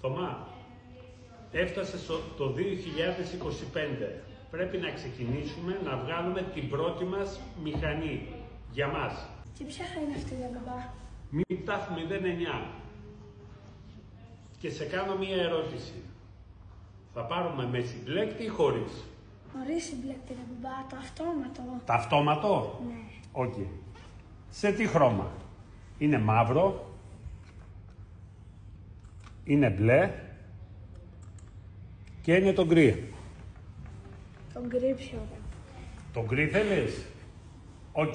Θωμά, έφτασε το 2025. Πρέπει να ξεκινήσουμε να βγάλουμε την πρώτη μας μηχανή για μας. Και ποια θα είναι αυτή, μπαμπά? Μην τάφ 09. Και σε κάνω μία ερώτηση. Θα πάρουμε με συμπλέκτη ή χωρίς? Χωρίς συμπλέκτη, μπαμπά, το αυτόματο. Το αυτόματο? Ναι. Οκ. Σε τι χρώμα? Είναι μαύρο, είναι μπλε και είναι το γκρι. Το γκρι πιο ωραίο. Το γκρι θέλεις? Οκ.